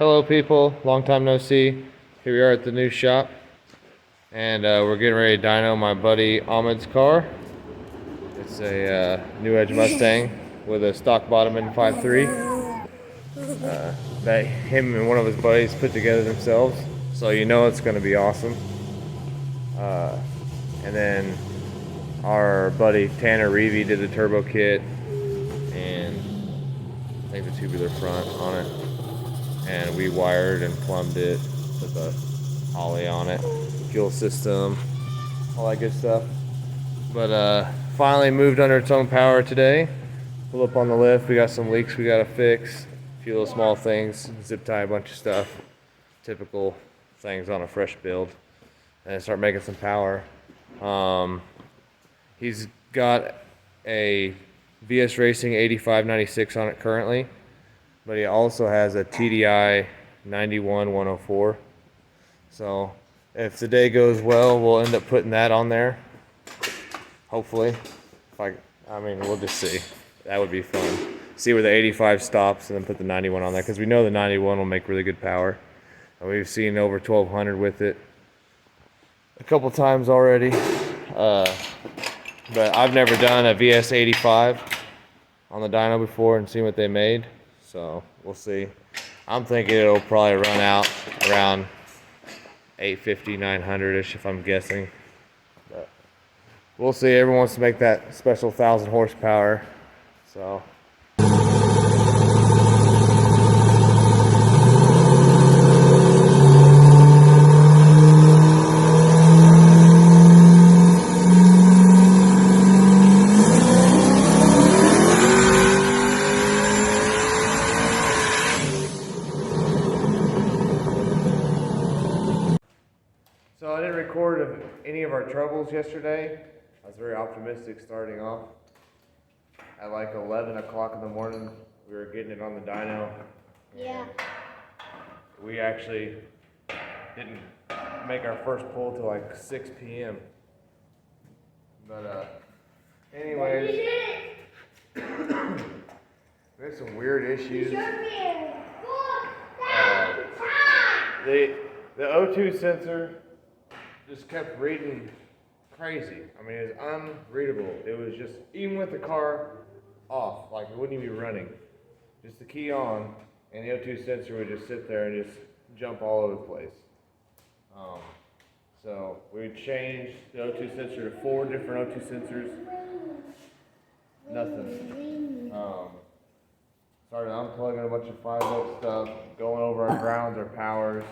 Hello people, long time no see. Here we are at the new shop, and we're getting ready to dyno my buddy Ahmed's car. It's a new Edge Mustang with a stock bottom in 5.3 that him and one of his buddies put together themselves, so you know it's going to be awesome. And then our buddy Tanner Reevy did the turbo kit and I think the tubular front on it. And we wired and plumbed it, put the ollie on it, fuel system, all that good stuff. But finally moved under its own power today. Pull up on the lift, we got some leaks we gotta fix, a few little small things, zip tie a bunch of stuff, typical things on a fresh build, and start making some power. He's got a VS Racing 8596 on it currently, but he also has a TDI 91-104. So if the day goes well, we'll end up putting that on there. Hopefully. I mean, we'll just see. That would be fun. See where the 85 stops and then put the 91 on there, because we know the 91 will make really good power. And we've seen over 1200 with it a couple times already. But I've never done a VS 85 on the dyno before and seen what they made. So we'll see. I'm thinking it'll probably run out around 850, 900-ish if I'm guessing. But we'll see. Everyone wants to make that special 1,000 horsepower. So. So I didn't record any of our troubles yesterday. I was very optimistic starting off. At like 11 o'clock in the morning, we were getting it on the dyno. Yeah. We actually didn't make our first pull till like 6 p.m. But anyways, we had some weird issues. The O2 sensor just kept reading crazy. I mean, it was unreadable. It was just, even with the car off, like it wouldn't even be running. Just the key on, and the O2 sensor would just sit there and just jump all over the place. So we changed the O2 sensor to 4 different O2 sensors. Nothing. Started unplugging a bunch of 5-volt stuff, going over our grounds, our powers.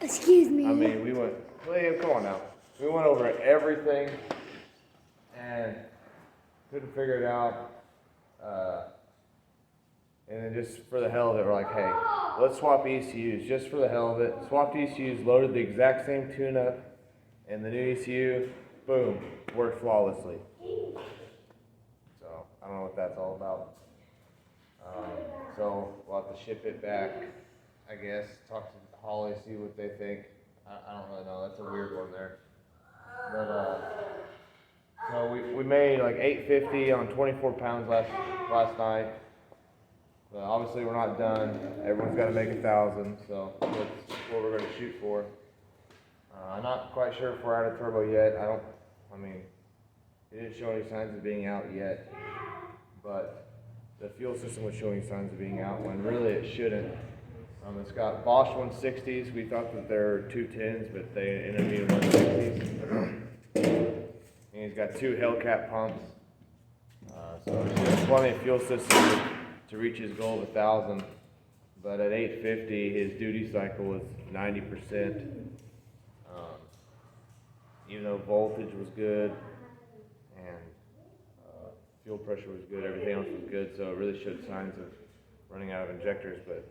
Excuse me. I mean, we went, William, come on now. We went over everything and couldn't figure it out. And then just for the hell of it, we're like, hey, let's swap ECUs just for the hell of it. Swapped ECUs, loaded the exact same tune-up, and the new ECU, boom, worked flawlessly. So I don't know what that's all about. So we'll have to ship it back, I guess. Talk to Holly, see what they think. I don't really know. That's a weird one there. But so we made like 850 on 24 pounds last night. But obviously we're not done. Everyone's got to make 1,000, so that's what we're going to shoot for. I'm not quite sure if we're out of turbo yet. I mean, it didn't show any signs of being out yet. But the fuel system was showing signs of being out when really it shouldn't. It's got Bosch 160s. We thought that there were 210s, but they ended up being 160s. And he's got 2 Hellcat pumps. So there's plenty of fuel system to reach his goal of 1,000. But at 850, his duty cycle was 90%. Even though voltage was good and fuel pressure was good, everything else was good. So it really showed signs of running out of injectors, but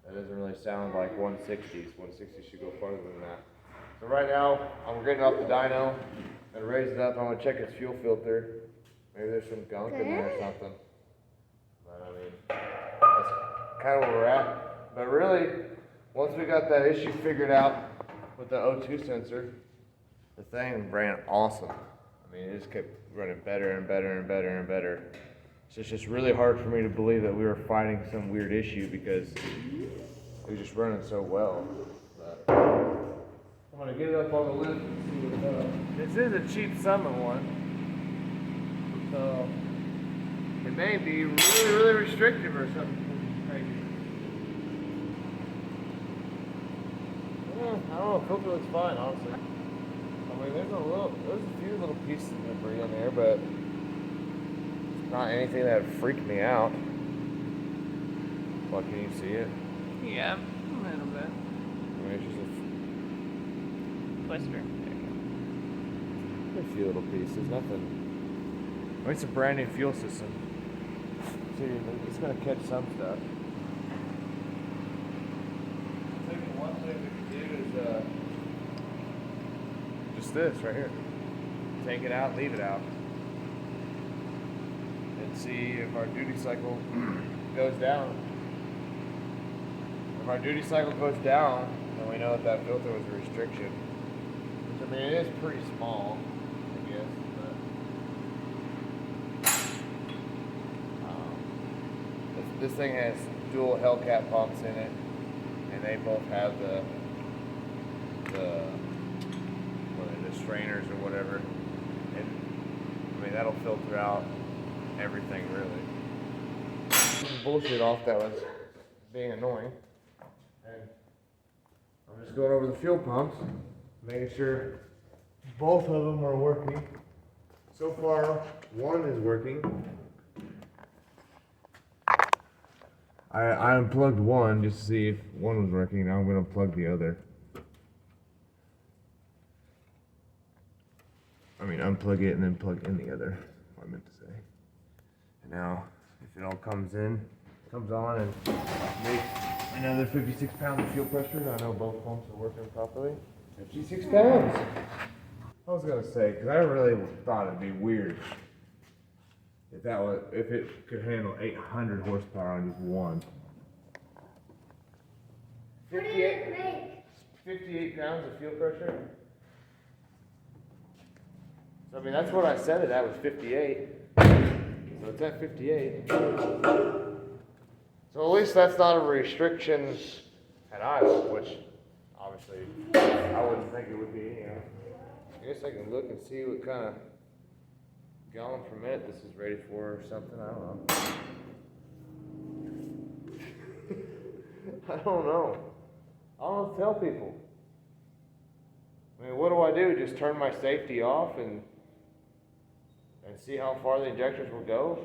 that doesn't really sound like 160s. 160 should go farther than that. So right now, we're getting off the dyno. I'm gonna raise it up. I'm gonna check its fuel filter. Maybe there's some gunk in there or something. But I mean, that's kind of where we're at. But really, once we got that issue figured out with the O2 sensor, the thing ran awesome. I mean, it just kept running better and better and better and better. So it's just really hard for me to believe that we were fighting some weird issue, because It was just running so well. But I'm gonna get it up on the lift and see what's up. This is a cheap Summit one, so it may be really, really restrictive or something crazy. Yeah, I don't know. Filter looks fine, honestly. I mean, there's a few little pieces of debris in there, but it's not anything that freaked me out. Well, can you see it? Yeah, a little bit. I mean, it's just Twister. There you a few little pieces, nothing. I mean, it's a brand new fuel system. See, it's gonna catch some stuff. I think the one thing we could do is just this right here. Take it out, leave it out, and see if our duty cycle goes down. If our duty cycle goes down, then we know that filter was a restriction. Which, I mean, it is pretty small, I guess, but this thing has dual Hellcat pumps in it, and they both have the strainers or whatever. And I mean, that'll filter out everything really. Bullshit off that was being annoying. And I'm just going over the fuel pumps, making sure both of them are working. So far, one is working. I unplugged one just to see if one was working. Now I'm going to plug the other. I mean, unplug it and then plug in the other. What I meant to say. And now, if it all comes on and makes another 56 pounds of fuel pressure, I know both pumps are working properly. 56 pounds! I was gonna say, because I really thought it'd be weird if it could handle 800 horsepower on just one. 58 pounds of fuel pressure? So, I mean, that's what I said it at was 58. So it's at 58. So at least that's not a restriction at idle, which obviously I wouldn't think it would be, you know. I guess I can look and see what kind of gallon per minute this is rated for or something. I don't know. I don't know. I don't know what to tell people. I mean, what do? Just turn my safety off and see how far the injectors will go?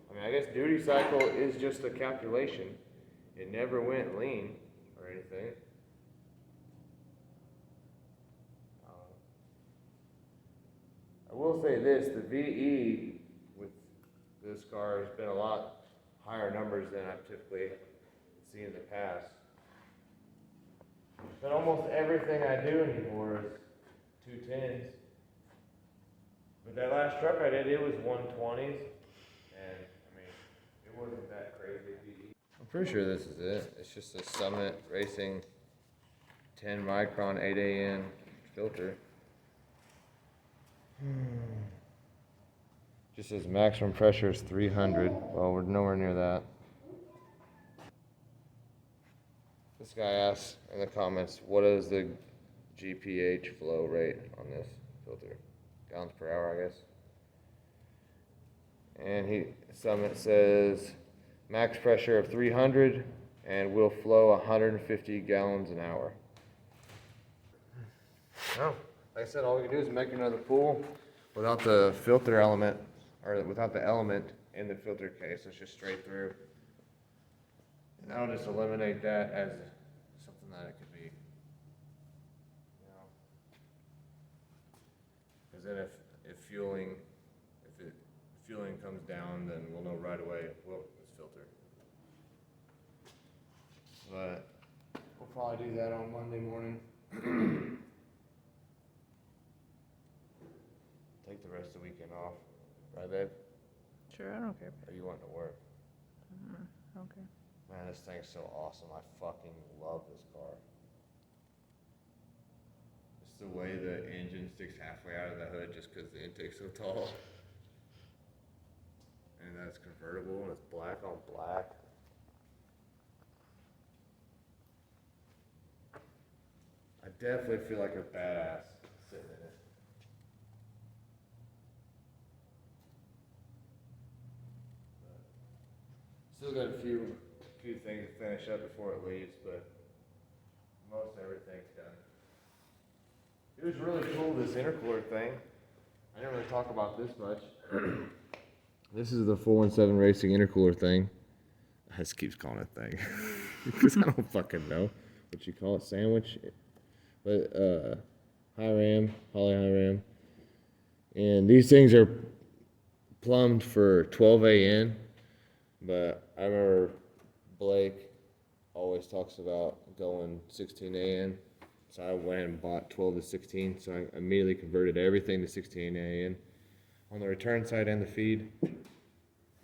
I mean, I guess duty cycle is just a calculation. It never went lean or anything. I will say this, the VE with this car has been a lot higher numbers than I've typically seen in the past. But almost everything I do anymore is 210s. But that last truck I did, it was 120s. And I mean, it wasn't that crazy. I'm pretty sure this is it. It's just a Summit Racing 10 micron 8AN filter. Just says maximum pressure is 300. Well, we're nowhere near that. This guy asked in the comments, what is the GPH flow rate on this filter? Gallons per hour, I guess. And Summit says max pressure of 300 and will flow 150 gallons an hour. Oh, like I said, all we can do is make another pool without the filter element, or without the element in the filter case. It's just straight through. And that'll just eliminate that as something that it could be. You know? Because then if fueling comes down, then we'll know right away, well, it's filter. But we'll probably do that on Monday morning. Take the rest of the weekend off. Right, babe? Sure, I don't care. Or you wanting to work? Okay. Man, this thing's so awesome. I fucking love this car. Just the way the engine sticks halfway out of the hood just because the intake's so tall. And that's convertible and it's black on black. definitely feel like a badass sitting in it. Still got a few things to finish up before it leaves, but most everything's done. It was really cool, this intercooler thing. I didn't really talk about this much. This is the 417 Racing intercooler thing. I just keeps calling it thing. Because I don't fucking know what you call it, sandwich. But, high ram, poly high ram. And these things are plumbed for 12 AN. But I remember Blake always talks about going 16 AN. So I went and bought 12 to 16. So I immediately converted everything to 16 AN on the return side and the feed.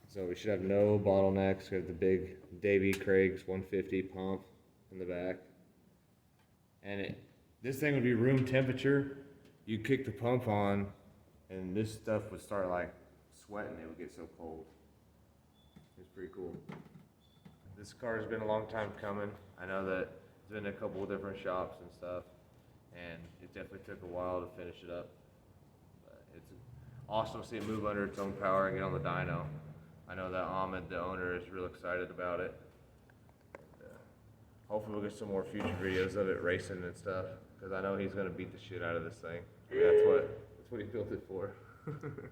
So we should have no bottlenecks. We have the big Davy Craig's 150 pump in the back. And this thing would be room temperature. You kick the pump on and this stuff would start like sweating. It would get so cold. It's pretty cool. This car has been a long time coming. I know that it's been in a couple of different shops and stuff, and it definitely took a while to finish it up. But it's awesome to see it move under its own power and get on the dyno. I know that Ahmed, the owner, is real excited about it. And, hopefully we'll get some more future videos of it racing and stuff, because I know he's going to beat the shit out of this thing. I mean, that's what he built it for.